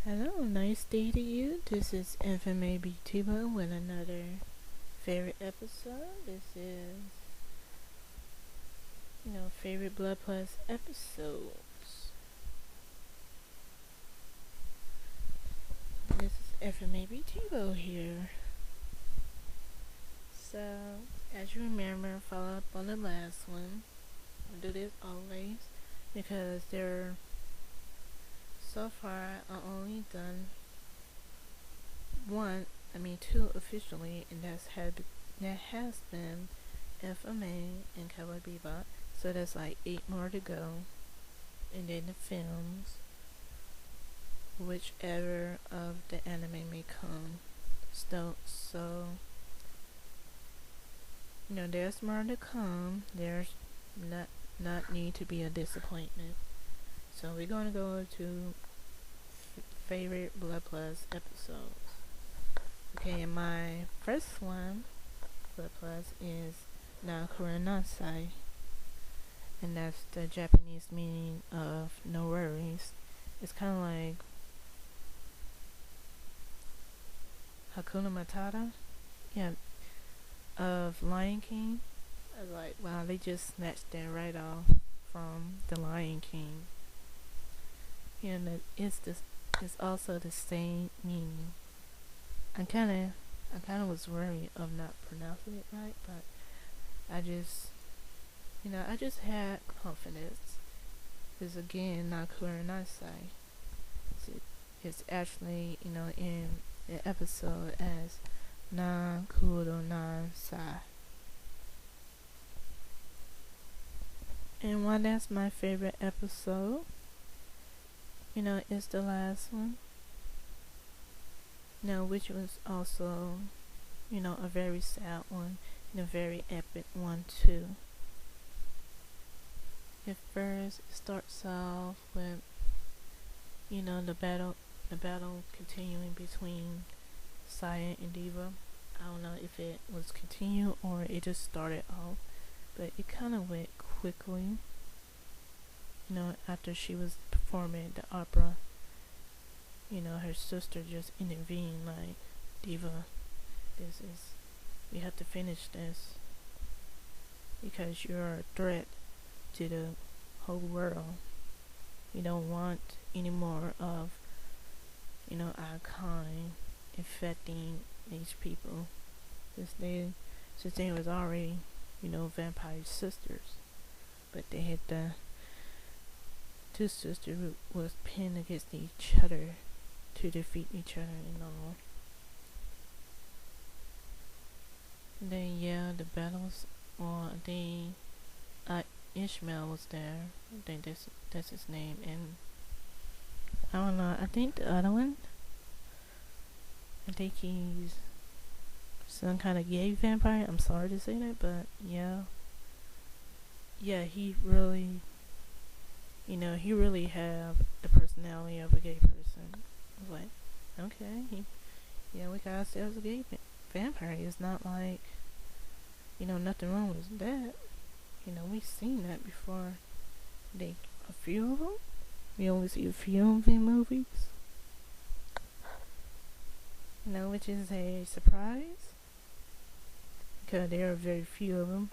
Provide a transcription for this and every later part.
Hello, nice day to you. This is Maybe Diva with another favorite episode. This is, favorite Blood Plus episodes. This is Maybe Diva here. So, as you remember, follow up on the last one. I do this always because so far I only done two officially, and that has been FMA and Cowboy Bebop. So there's like 8 more to go, and then the films, whichever of the anime may come. So there's more to come. There's not need to be a disappointment. So we're gonna go to favorite Blood Plus episodes. Okay, and my first one, Blood Plus, is Nakurenasai, and that's the Japanese meaning of no worries. It's kind of like Hakuna Matata, yeah, of Lion King. I was like, wow, they just snatched that right off from the Lion King. It's also the same meaning. I kind of was worried of not pronouncing it right, but I just had confidence. Because again, Nakura Nasai, it's actually, in the episode as Nakuro Nasai. And why that's my favorite episode, is the last one. Which was also, a very sad one and a very epic one too. At first, it starts off with, the battle continuing between Saya and Diva. I don't know if it was continued or it just started off, but it kind of went quickly. After she was performing the opera, her sister just intervened, like, Diva, we have to finish this because you're a threat to the whole world. We don't want any more of, our kind infecting these people. Since they was already, vampire sisters, but they had the two sisters was pinned against each other to defeat each other and all. And then the battles, or Ishmael was there. I think that's his name, and I don't know. I think the other one, I think he's some kind of gay vampire. I'm sorry to say that, but yeah, he really, he really have the personality of a gay person. I was like, okay, we got ourselves a gay vampire. It's not like, nothing wrong with that. We've seen that before. A few of them. We only see a few of them in movies. Which is a surprise, because there are very few of them.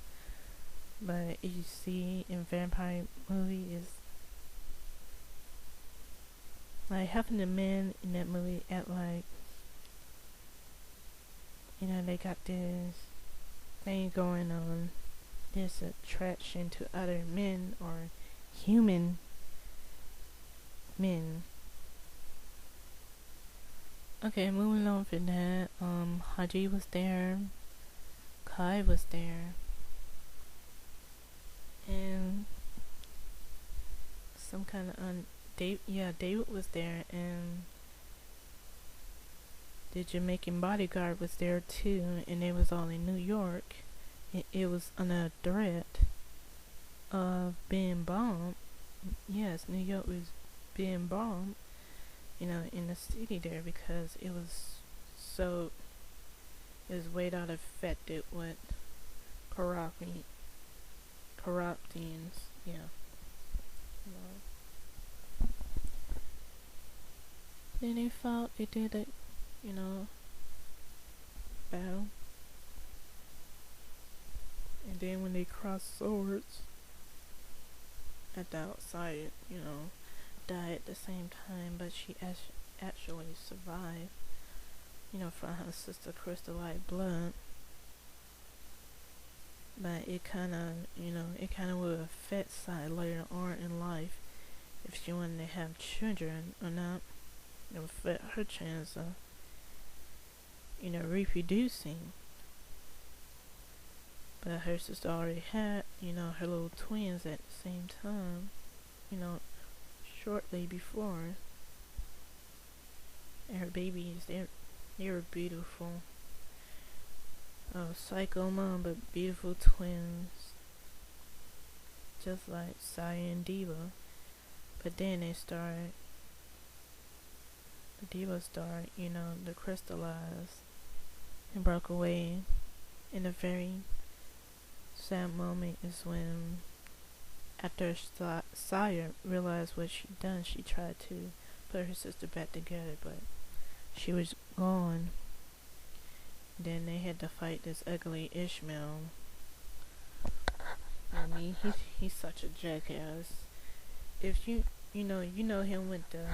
But as you see in vampire movie, is like half of the men in that movie act like, they got this thing going on, this attraction to other men or human men. Okay, moving on from that, Haji was there, Kai was there, and some kind of David was there, and the Jamaican bodyguard was there too, and they was all in New York. It was under threat of being bombed. Yes, New York was being bombed, in the city there, because it was way out affected with corrupting, yeah. Then they fought. They did a, you know, battle. And then when they crossed swords at the outside, died at the same time, but she actually survived. From her sister crystallized blood. But it kind of will affect Sai later on in life if she wanted to have children or not. It will affect her chance of, reproducing. But her sister already had, her little twins at the same time, shortly before. And her babies, they were beautiful. Oh, psycho mom, but beautiful twins. Just like Sai and Diva. But then the Diva started, to crystallize and broke away. And the very sad moment is when, after Saya realized what she'd done, she tried to put her sister back together, but she was gone. Then they had to fight this ugly Ishmael. I mean, he's such a jackass. If you know him with the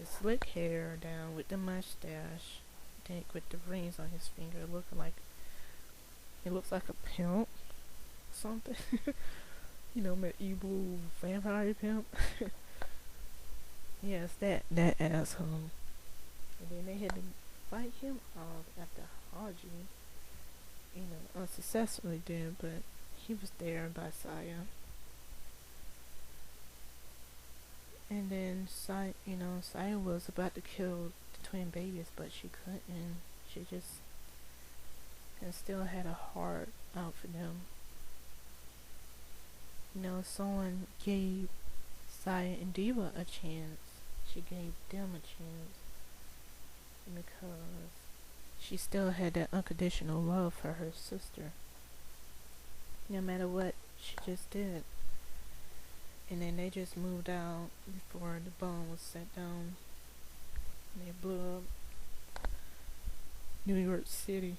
slick hair down, with the mustache, with the rings on his finger, he looks like a pimp, something. Medieval vampire pimp. Yes, that asshole. And then they had to fight him off after Haji, unsuccessfully did, but he was there by Saya. And then Saya was about to kill the twin babies, but she couldn't. She just and still had a heart out for them. Someone gave Saya and Diva a chance. She gave them a chance because she still had that unconditional love for her sister. No matter what she just did. And then they just moved out before the bomb was set down. And they blew up New York City.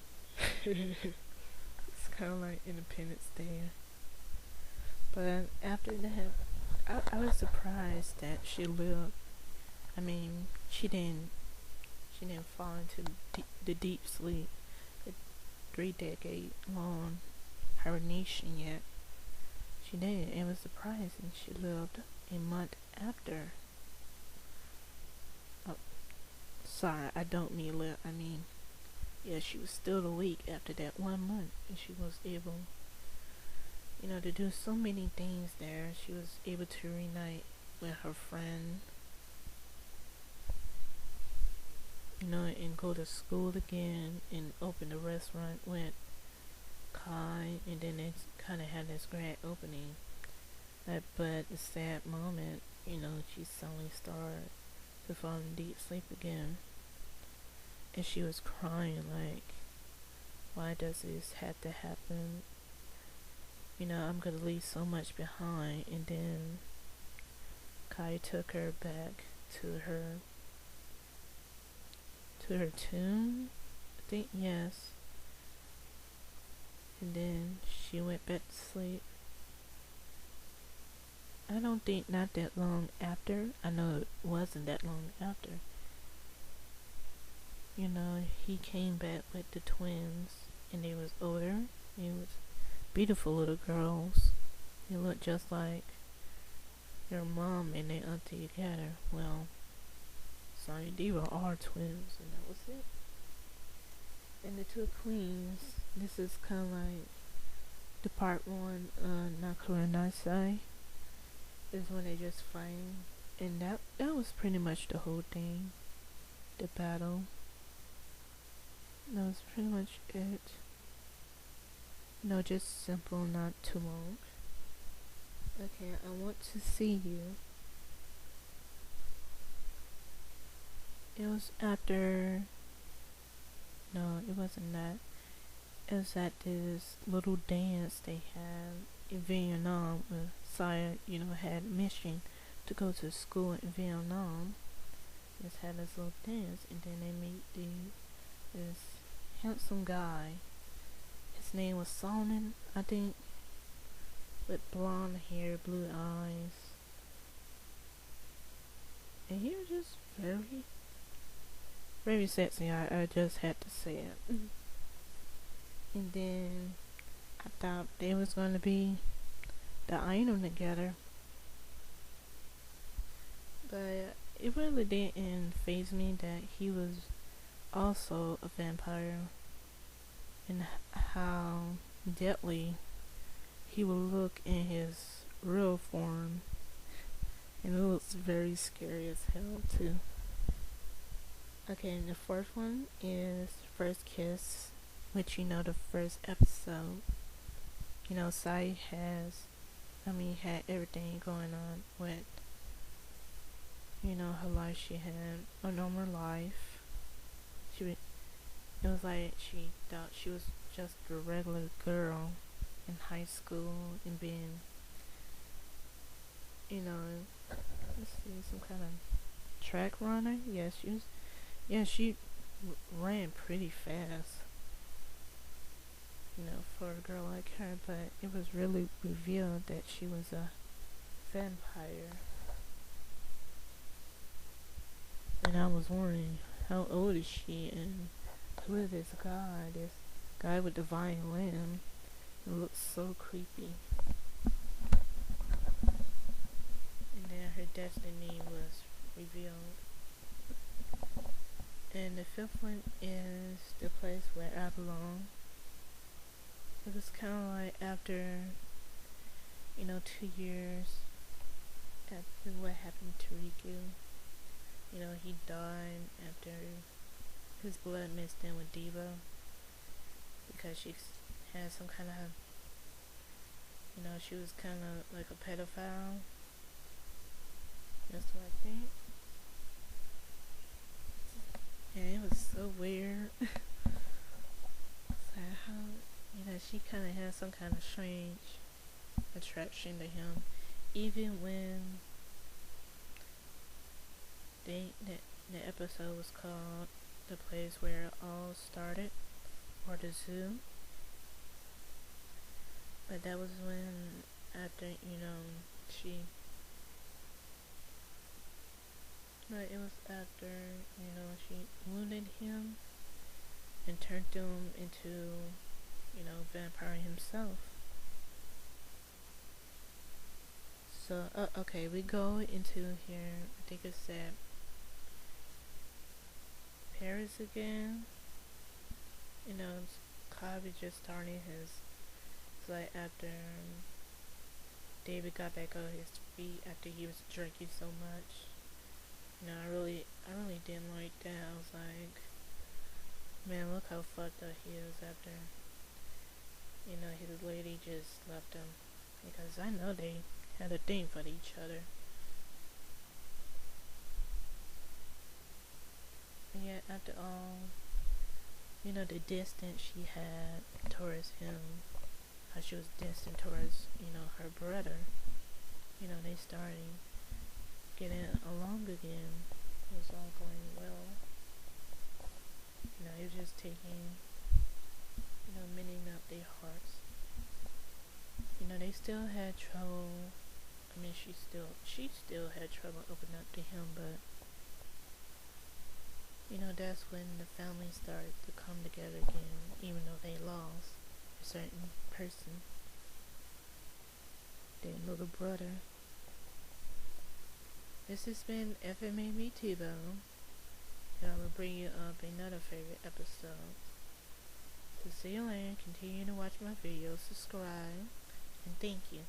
It's kind of like Independence Day. But after that, I was surprised that she lived. I mean, she didn't fall into the deep sleep, the 3-decade-long hibernation yet. She did. It was surprising. She lived a month after. Oh, sorry, I don't mean live. I mean, yeah, she was still awake after that 1 month, and she was able, to do so many things there. She was able to reunite with her friend, and go to school again, and open a restaurant with Kai, and then it kind of had this grand opening. But the sad moment, she suddenly started to fall in deep sleep again. And she was crying like, why does this have to happen? I'm gonna leave so much behind. And then Kai took her back to her tomb, I think, yes. And then she went back to sleep. I don't think not that long after. I know it wasn't that long after. He came back with the twins, and they was older. They was beautiful little girls. They looked just like their mom and their auntie together. Well, sorry, Diva are twins, and that was it. And the two queens, this is kind of like the part one, Nakura Nasai, is when they just fighting. And that was pretty much the whole thing. The battle. That was pretty much it. Just simple, not too long. Okay, I want to see you. It was after. No, it wasn't that. It was at this little dance they had in Vietnam where Saya, had a mission to go to school in Vietnam. just had this little dance, and then they meet this handsome guy. His name was Solomon, I think, with blonde hair, blue eyes, and he was just very, very sexy. I just had to say it. And then I thought they was gonna be the item together, but it really didn't faze me that he was also a vampire, and how deadly he would look in his real form, and it looks very scary as hell too. Okay, and the fourth one is First Kiss, which the first episode, Sai had everything going on with, her life. She had a normal life. It was like she thought she was just a regular girl in high school and being, let's see, some kind of track runner. She ran pretty fast, for a girl like her, but it was really revealed that she was a vampire. And I was wondering, how old is she, and who is this guy with the violin? It looks so creepy. And then her destiny was revealed. And the fifth one is The Place Where I Belong. It was kind of like after, 2 years after what happened to Riku. He died after his blood mixed in with Diva because she had some kind of, she was kind of like a pedophile. That's what I think. And it was so weird. So how, she kind of had some kind of strange attraction to him, even when the episode was called The Place Where It All Started, or The Zoo. But that was when, after, it was after, she wounded him and turned him into, vampire himself. So, okay, we go into here, I think it's at Paris again. Kabi just starting it's like after David got back on his feet after he was drinking so much. I really didn't like that. I was like, man, look how fucked up he is after, his lady just left him. Because I know they had a thing for each other. And yet, after all, the distance she had towards him, how she was distant towards, her brother, they started getting along again. It was all going well. He was just taking, mending up their hearts. They still had trouble. I mean, she still had trouble opening up to him, but that's when the family started to come together again, even though they lost a certain person, their little brother. This has been FMAB Diva, and I will bring you up another favorite episode. So see you later, continue to watch my videos, subscribe, and thank you.